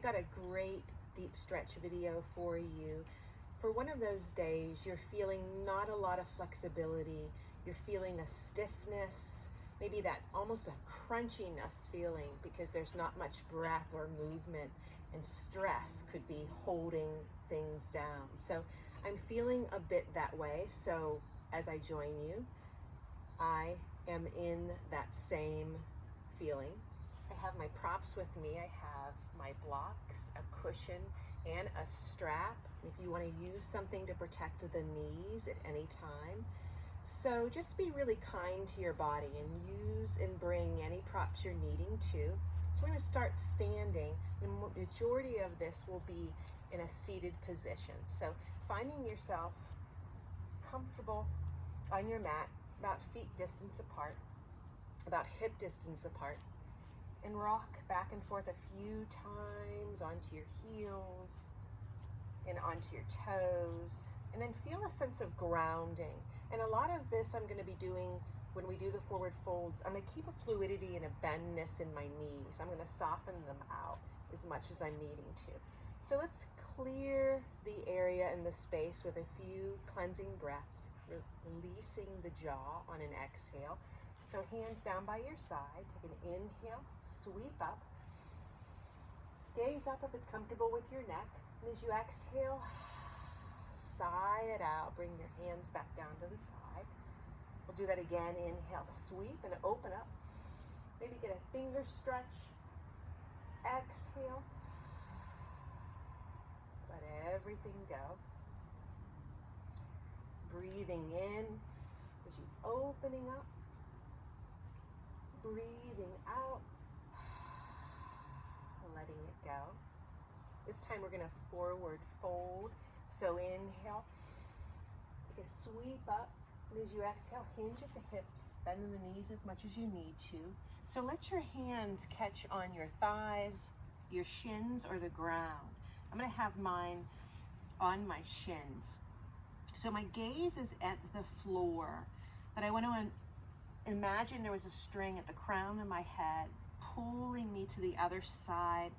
got a great deep stretch video for you. For one of those days, you're feeling not a lot of flexibility, you're feeling a stiffness, maybe that almost a crunchiness feeling because there's not much breath or movement, and stress could be holding things down. So I'm feeling a bit that way. So as I join you, I am in that same feeling. I have my props with me. I have my blocks, a cushion, and a strap if you want to use something to protect the knees at any time. So just be really kind to your body and use and bring any props you're needing to. So we're going to start standing. The majority of this will be in a seated position. So finding yourself comfortable on your mat, about feet distance apart, about hip distance apart, and rock back and forth a few times onto your heels and onto your toes, and then feel a sense of grounding. And a lot of this I'm going to be doing when we do the forward folds. I'm going to keep a fluidity and a bendness in my knees. I'm going to soften them out as much as I'm needing to. So let's clear the area and the space with a few cleansing breaths, releasing the jaw on an exhale. So hands down by your side, take an inhale, sweep up, gaze up if it's comfortable with your neck, and as you exhale, sigh it out, bring your hands back down to the side. We'll do that again, inhale, sweep, and open up. Maybe get a finger stretch, exhale, let everything go. Breathing in as you opening up. Breathing out, letting it go. This time we're going to forward fold. So inhale, take a sweep up, and as you exhale, hinge at the hips, bend the knees as much as you need to. So let your hands catch on your thighs, your shins, or the ground. I'm going to have mine on my shins. So my gaze is at the floor, but I want to imagine there was a string at the crown of my head pulling me to the other side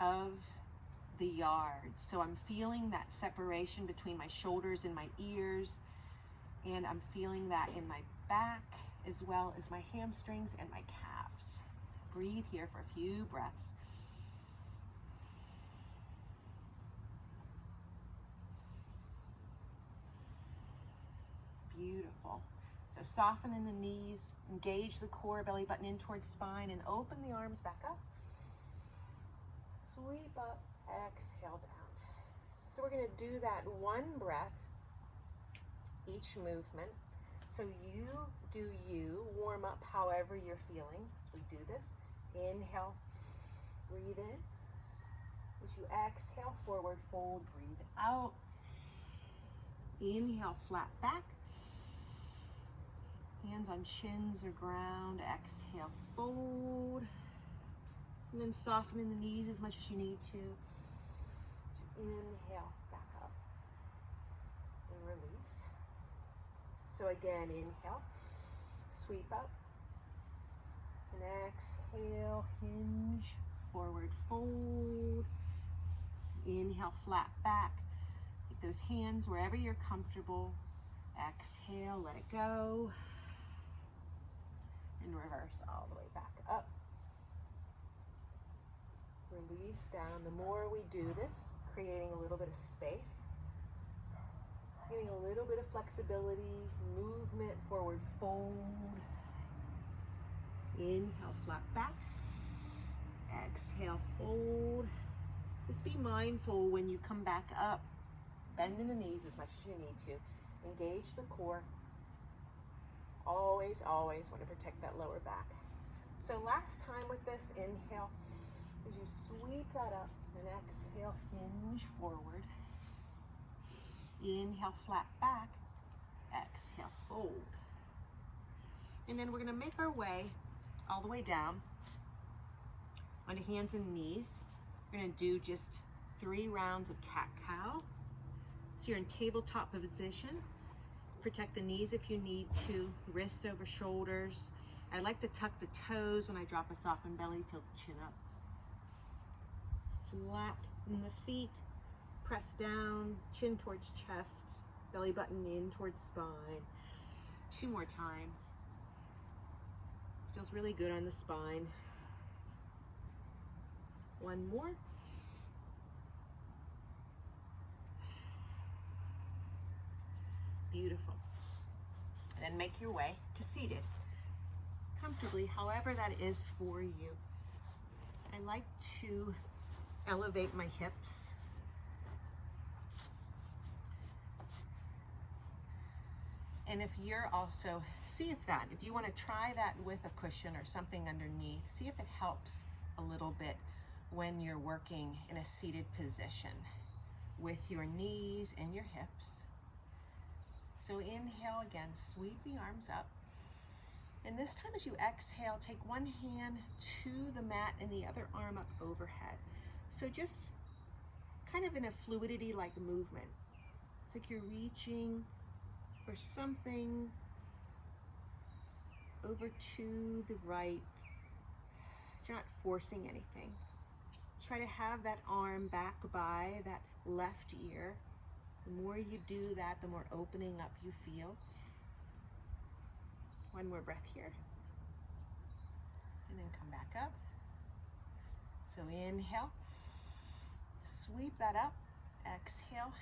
of the yard. So I'm feeling that separation between my shoulders and my ears, and I'm feeling that in my back as well as my hamstrings and my calves. So breathe here for a few breaths. Beautiful. So soften in the knees, engage the core, belly button in towards spine, and open the arms back up. Sweep up, exhale down. So we're going to do that one breath, each movement. So you do you, warm up however you're feeling. As we do this, inhale, breathe in. As you exhale, forward fold, breathe out. Inhale, flat back. Hands on shins or ground, exhale, fold. And then soften in the knees as much as you need to. Inhale, back up. And release. So again, inhale, sweep up. And exhale, hinge, forward fold. Inhale, flat back. Take those hands wherever you're comfortable. Exhale, let it go. And reverse all the way back up. Release down. The more we do this, creating a little bit of space, getting a little bit of flexibility, movement, forward fold. Inhale, flat back. Exhale, fold. Just be mindful when you come back up. Bend in the knees as much as you need to. Engage the core. Always, always want to protect that lower back. So last time with this, inhale, as you sweep that up, and exhale, hinge forward. Inhale, flat back. Exhale, fold. And then we're going to make our way all the way down onto hands and knees. We're going to do just 3 rounds of cat-cow. So you're in tabletop position. Protect the knees if you need to, wrists over shoulders. I like to tuck the toes when I drop a softened belly, tilt the chin up. Flatten the feet, press down, chin towards chest, belly button in towards spine. 2 more times. Feels really good on the spine. 1 more. Beautiful. And then make your way to seated. Comfortably, however that is for you. I like to elevate my hips. And if you're also, see if you want to try that with a cushion or something underneath, see if it helps a little bit when you're working in a seated position with your knees and your hips. So inhale again, sweep the arms up. And this time as you exhale, take one hand to the mat and the other arm up overhead. So just kind of in a fluidity-like movement. It's like you're reaching for something over to the right. You're not forcing anything. Try to have that arm back by that left ear. The more you do that, the more opening up you feel. 1 more breath here. And then come back up. So inhale, sweep that up, exhale,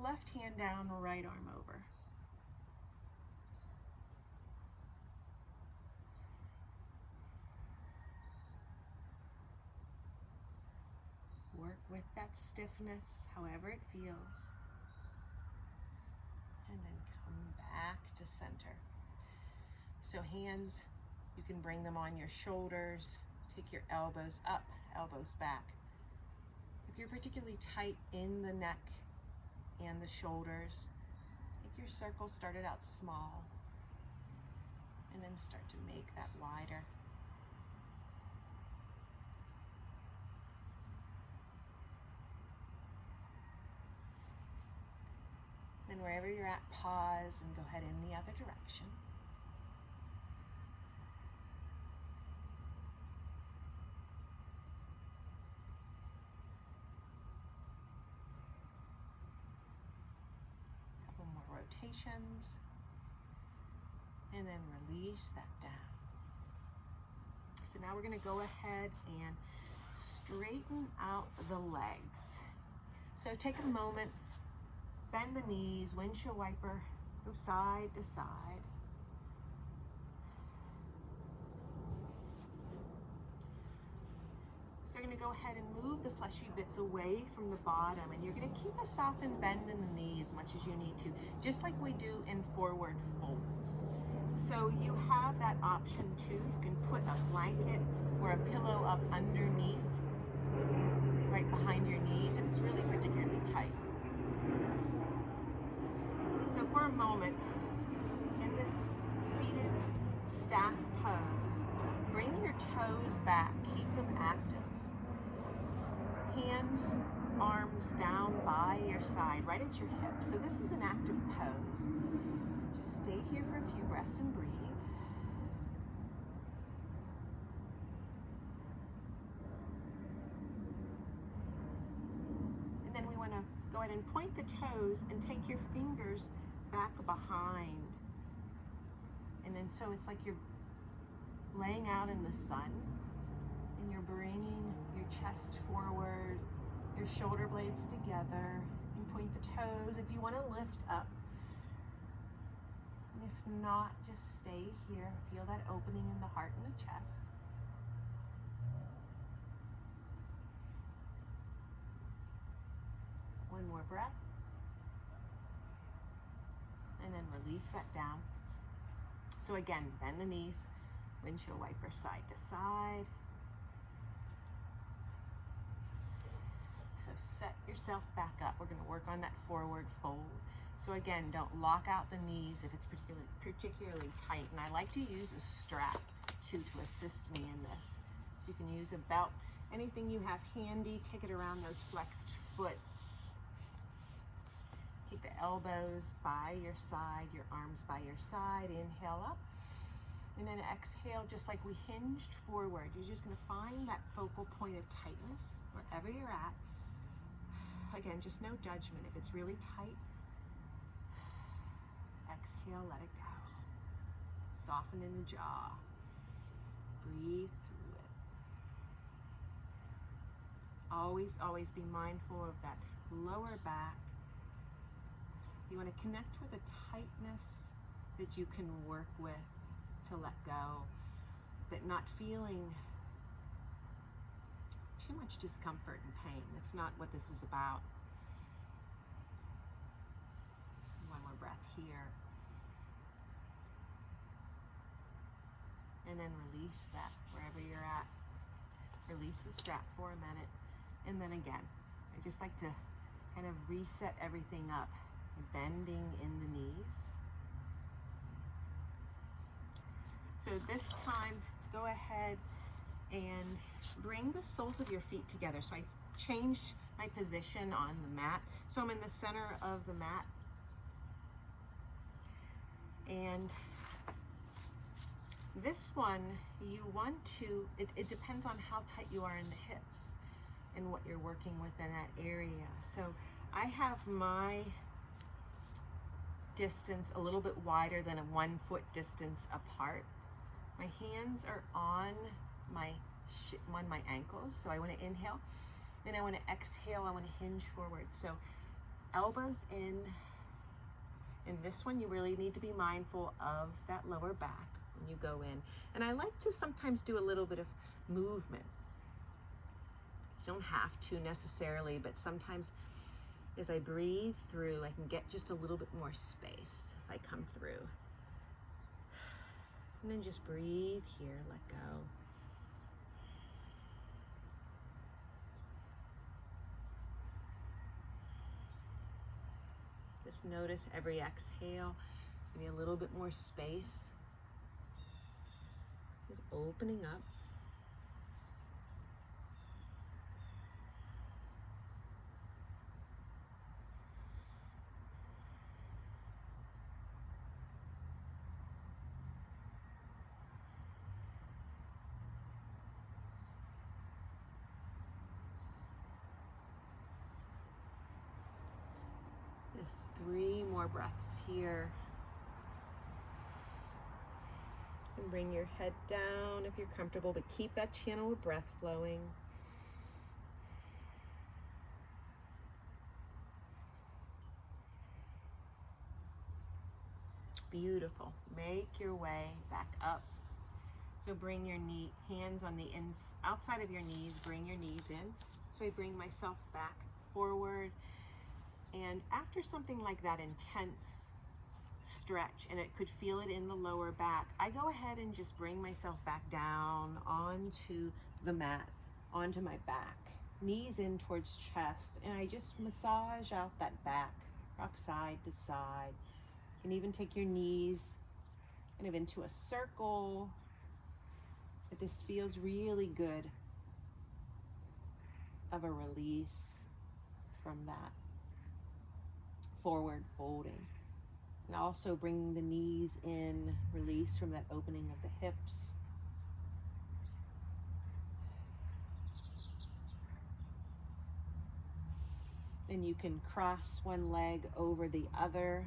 left hand down, right arm over. Work with that stiffness, however it feels. And then come back to center. So hands, you can bring them on your shoulders. Take your elbows up, elbows back. If you're particularly tight in the neck and the shoulders, take your circle, start it out small, and then start to make that wider. Then wherever you're at, pause and go ahead in the other direction. Couple more rotations. And then release that down. So now we're going to go ahead and straighten out the legs. So take a moment. Bend the knees, windshield wiper, go side to side. So you're going to go ahead and move the fleshy bits away from the bottom, and you're going to keep a soft and bend in the knees as much as you need to, just like we do in forward folds. So you have that option too. You can put a blanket or a pillow up underneath, right behind your knees, if it's really particularly tight. So for a moment, in this seated staff pose, bring your toes back, keep them active. Hands, arms down by your side, right at your hips. So this is an active pose. Just stay here for a few breaths and breathe. And then we want to go ahead and point the toes and take your fingers back behind. And then so it's like you're laying out in the sun and you're bringing your chest forward, your shoulder blades together, and point the toes if you want to lift up. And if not, just stay here. Feel that opening in the heart and the chest. One more breath. And then release that down. So again, bend the knees, windshield wiper side to side. So set yourself back up. We're going to work on that forward fold. So again, don't lock out the knees if it's particularly tight. And I like to use a strap too to assist me in this. So you can use a belt, anything you have handy, take it around those flexed foot. Keep the elbows by your side, your arms by your side. Inhale up. And then exhale, just like we hinged forward. You're just going to find that focal point of tightness wherever wherever you're at. Again, just no judgment. If it's really tight, exhale, let it go. Soften in the jaw. Breathe through it. Always, always be mindful of that lower back. You want to connect with a tightness that you can work with to let go, but not feeling too much discomfort and pain. That's not what this is about. One more breath here. And then release that wherever you're at. Release the strap for a minute. And then again, I just like to kind of reset everything up. Bending in the knees. So this time, go ahead and bring the soles of your feet together. So I changed my position on the mat. So I'm in the center of the mat. And this one, you want to, it depends on how tight you are in the hips and what you're working with in that area. So I have my distance a little bit wider than a 1 foot distance apart. My hands are on my ankles, so I want to inhale, then I want to exhale, I want to hinge forward. So elbows in. In this one, you really need to be mindful of that lower back when you go in. And I like to sometimes do a little bit of movement. You don't have to necessarily, but sometimes as I breathe through, I can get just a little bit more space as I come through. And then just breathe here, let go. Just notice every exhale, maybe a little bit more space. Just opening up. Just 3 more breaths here. And bring your head down if you're comfortable, but keep that channel of breath flowing. Beautiful. Make your way back up. So bring your hands on the outside of your knees, bring your knees in. So I bring myself back forward. And after something like that intense stretch, and it could feel it in the lower back, I go ahead and just bring myself back down onto the mat, onto my back, knees in towards chest, and I just massage out that back, rock side to side. You can even take your knees kind of into a circle. But this feels really good of a release from that forward folding. And also bringing the knees in, release from that opening of the hips. And you can cross one leg over the other,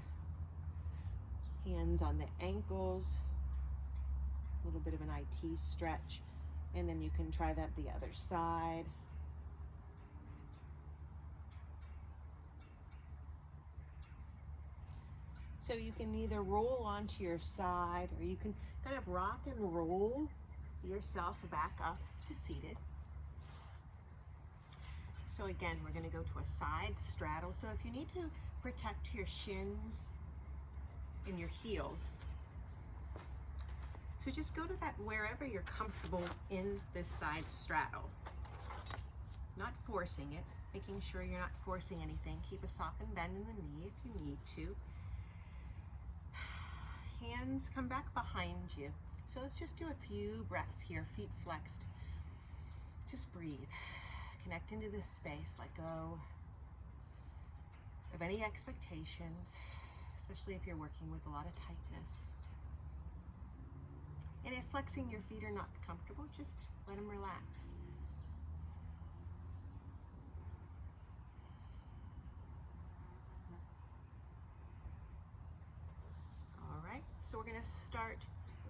hands on the ankles, a little bit of an IT stretch, and then you can try that the other side. So you can either roll onto your side, or you can kind of rock and roll yourself back up to seated. So again, we're going to go to a side straddle. So if you need to protect your shins and your heels, so just go to that wherever you're comfortable in this side straddle. Not forcing it, making sure you're not forcing anything. Keep a softened bend in the knee if you need to. Hands come back behind you. So let's just do a few breaths here, feet flexed. Just breathe. Connect into this space. Let go of any expectations, especially if you're working with a lot of tightness. And if flexing your feet are not comfortable, just let them relax. So we're gonna start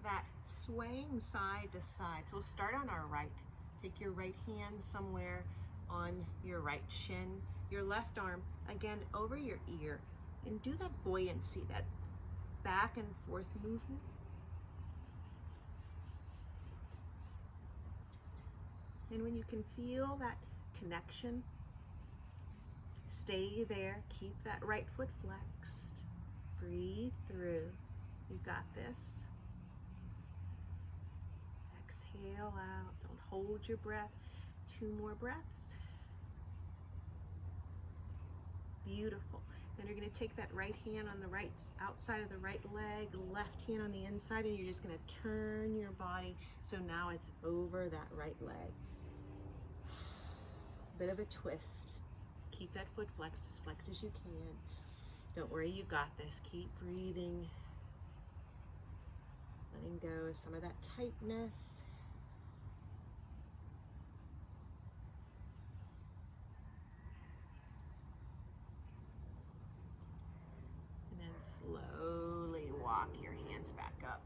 that swaying side to side. So we'll start on our right. Take your right hand somewhere on your right shin, your left arm, again, over your ear, and do that buoyancy, that back and forth movement. And when you can feel that connection, stay there. Keep that right foot flexed. Breathe through. You got this. Exhale out. Don't hold your breath. 2 more breaths. Beautiful. Then you're going to take that right hand on the right outside of the right leg, left hand on the inside, and you're just going to turn your body so now it's over that right leg. Bit of a twist. Keep that foot flexed as you can. Don't worry, you got this. Keep breathing. Letting go of some of that tightness. And then slowly walk your hands back up.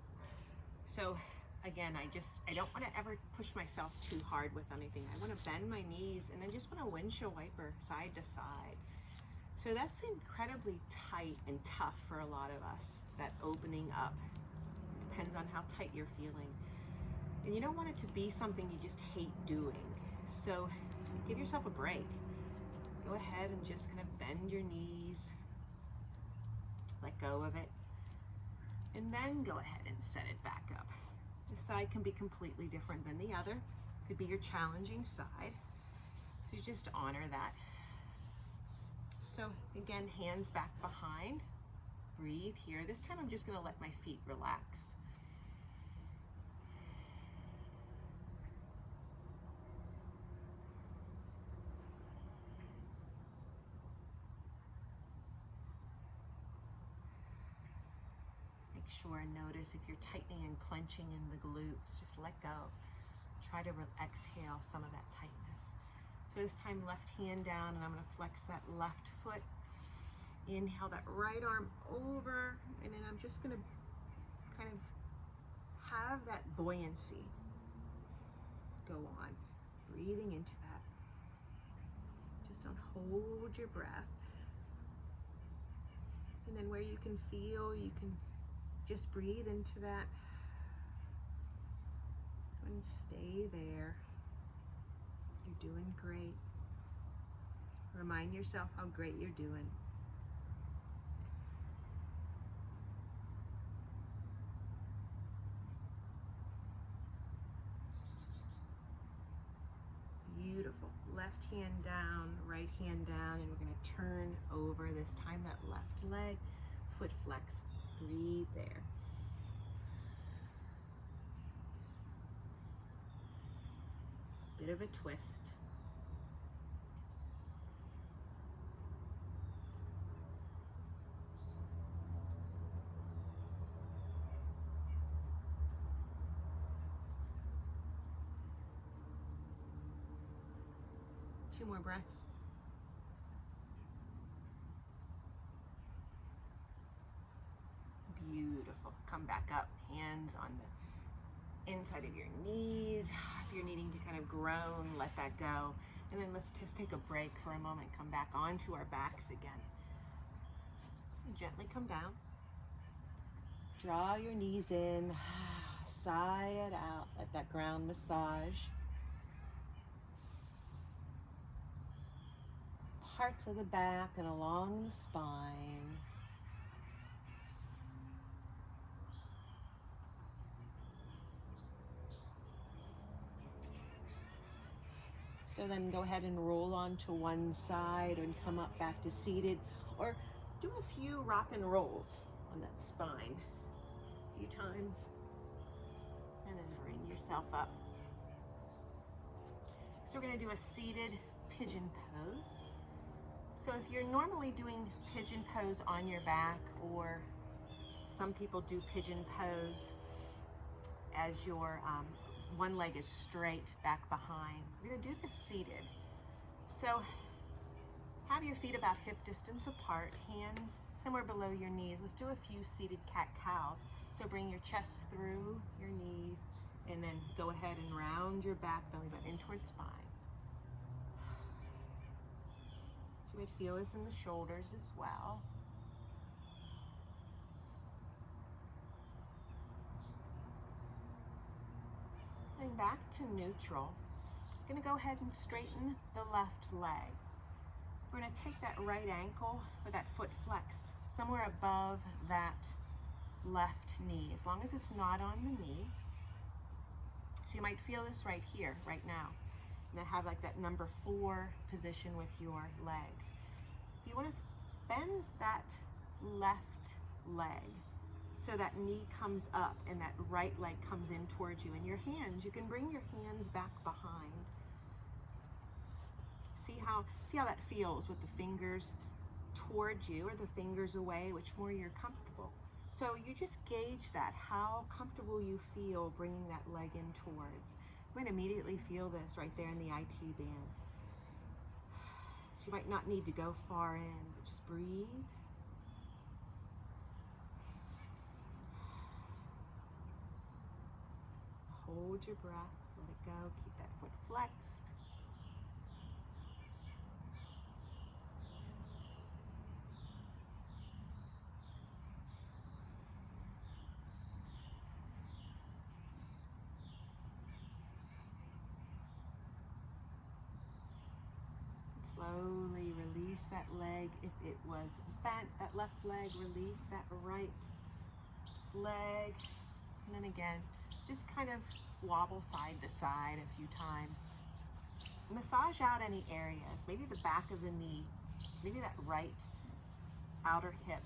So again, I don't want to ever push myself too hard with anything. I want to bend my knees and I just want to windshield wiper side to side. So that's incredibly tight and tough for a lot of us, that opening up. Depends on how tight you're feeling. And you don't want it to be something you just hate doing. So give yourself a break. Go ahead and just kind of bend your knees. Let go of it. And then go ahead and set it back up. This side can be completely different than the other. Could be your challenging side. So you just honor that. So again, hands back behind. Breathe here. This time I'm just going to let my feet relax. Make sure and notice if you're tightening and clenching in the glutes. Just let go. Try to exhale some of that tightness. So this time, left hand down, and I'm going to flex that left foot. Inhale that right arm over, and then I'm just going to kind of have that buoyancy go on. Breathing into that. Just don't hold your breath. And then where you can feel, you can just breathe into that. And stay there. You're doing great. Remind yourself how great you're doing. Beautiful. Left hand down, right hand down, and we're going to turn over this time that left leg, foot flexed. Breathe there. Bit of a twist. Two more breaths. Beautiful. Come back up. Hands on the inside of your knees. If you're needing to kind of groan, let that go. And then let's just take a break for a moment. Come back onto our backs again. And gently come down. Draw your knees in. Sigh it out. Let that ground massage. Parts of the back and along the spine. So then go ahead and roll onto one side and come up back to seated, or do a few rock and rolls on that spine a few times, and then bring yourself up. So we're going to do a seated pigeon pose. So if you're normally doing pigeon pose on your back, or some people do pigeon pose as your one leg is straight back behind, we're going to do this seated. So have your feet about hip distance apart, hands somewhere below your knees. Let's do a few seated cat-cows. So bring your chest through your knees and then go ahead and round your back, belly button in towards spine. What you might feel is in the shoulders as well. And back to neutral. I'm going to go ahead and straighten the left leg. We're going to take that right ankle with that foot flexed somewhere above that left knee, as long as it's not on the knee. So you might feel this right here, right now. And then have like that number 4 position with your legs. You want to bend that left leg so that knee comes up and that right leg comes in towards you. And your hands, you can bring your hands back behind. See how that feels with the fingers towards you or the fingers away, which more you're comfortable. So you just gauge that, how comfortable you feel bringing that leg in towards. You might immediately feel this right there in the IT band. So you might not need to go far in, but just breathe. Hold your breath, let it go, keep that foot flexed. Slowly release that leg. If it was bent, that left leg, release that right leg. And then again, just kind of wobble side to side a few times. Massage out any areas, maybe the back of the knee, maybe that right outer hip.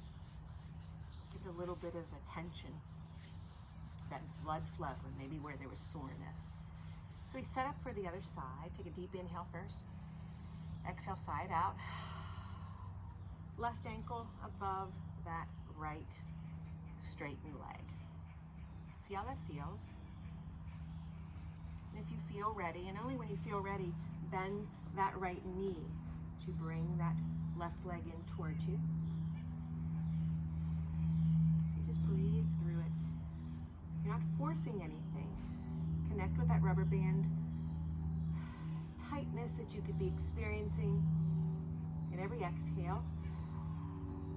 Give it a little bit of attention, that blood flow, and maybe where there was soreness. So we set up for the other side. Take a deep inhale first. Exhale, side out. Left ankle above that right straightened leg. See how that feels? And if you feel ready, and only when you feel ready, bend that right knee to bring that left leg in towards you. So you just breathe through it. You're not forcing anything. Connect with that rubber band tightness that you could be experiencing in every exhale.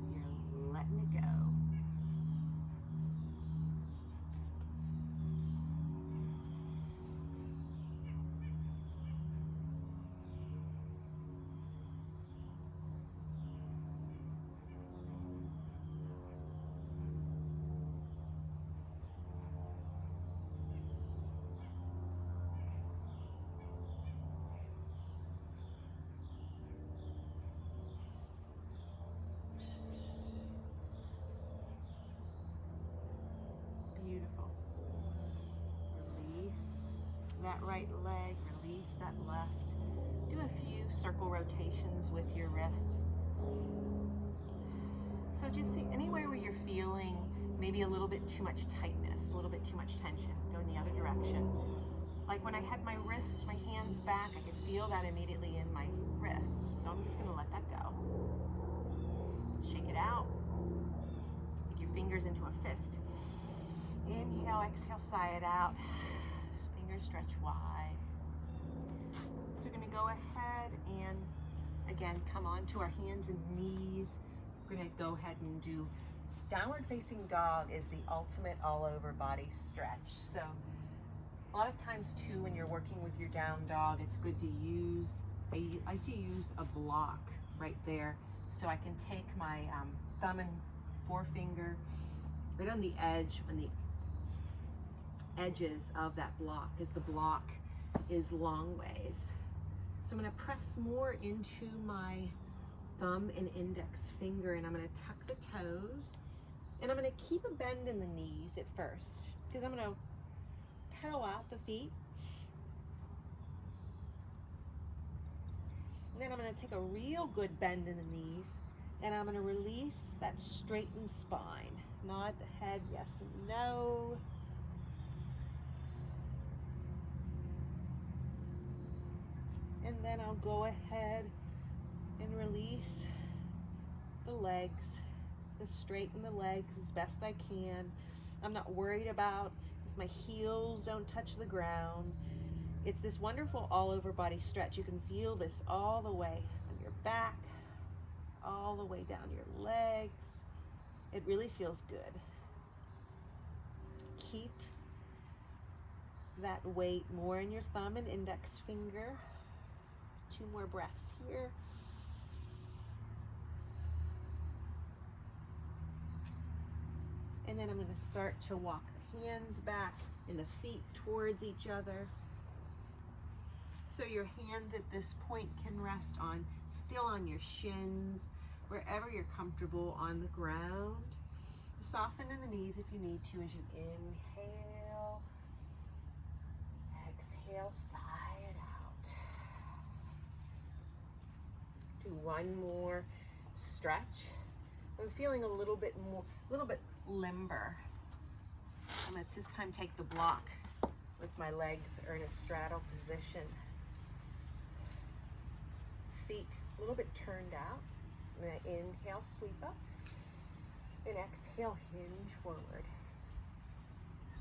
You're letting it go. Beautiful. Release that right leg, release that left. Do a few circle rotations with your wrists. So just see anywhere where you're feeling maybe a little bit too much tightness, a little bit too much tension, go in the other direction. Like when I had my wrists, my hands back, I could feel that immediately in my wrists. So I'm just gonna let that go. Shake it out. Take your fingers into a fist. Inhale, exhale, sigh it out. Fingers stretch wide. So we're going to go ahead and again come on to our hands and knees. We're going to go ahead and do downward facing dog is the ultimate all over body stretch. So a lot of times too when you're working with your down dog, it's good to use, I like to use a block right there. So I can take my thumb and forefinger right on the edge, on the edges of that block, because the block is long ways. So I'm going to press more into my thumb and index finger, and I'm going to tuck the toes, and I'm going to keep a bend in the knees at first, because I'm going to pedal out the feet, and then I'm going to take a real good bend in the knees, and I'm going to release that straightened spine. Nod the head, yes and no. And then I'll go ahead and release the legs, straighten the legs as best I can. I'm not worried about if my heels don't touch the ground. It's this wonderful all over body stretch. You can feel this all the way on your back, all the way down your legs. It really feels good. Keep that weight more in your thumb and index finger. 2 more breaths here. And then I'm going to start to walk the hands back and the feet towards each other. So your hands at this point can rest on, still on your shins, wherever you're comfortable on the ground. Soften in the knees if you need to as you inhale. Exhale, sigh it out. Do one more stretch. I'm feeling a little bit limber. And let's this time take the block with my legs are in a straddle position. Feet a little bit turned out. I'm going to inhale, sweep up, and exhale, hinge forward.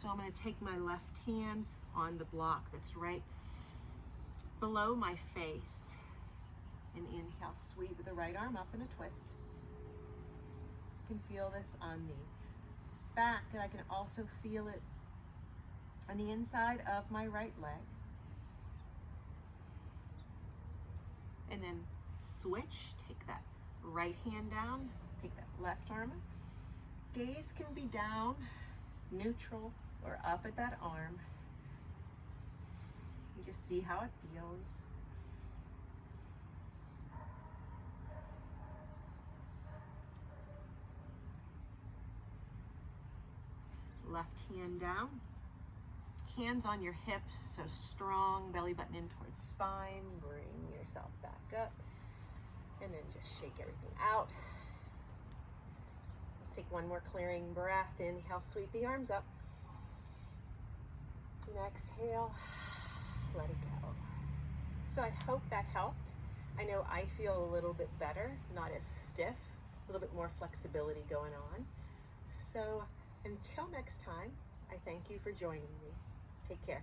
So I'm going to take my left hand on the block that's right below my face, and inhale, sweep the right arm up in a twist. You can feel this on the back, and I can also feel it on the inside of my right leg. And then switch, take that right hand down, take that left arm up. Gaze can be down, neutral, or up at that arm. You just see how it feels. Left hand down, hands on your hips, so strong, belly button in towards spine. Bring yourself back up, and then just shake everything out. Let's take one more clearing breath. Inhale, sweep the arms up, and exhale, let it go. So I hope that helped. I know I feel a little bit better, not as stiff, a little bit more flexibility going on. So until next time, I thank you for joining me. Take care.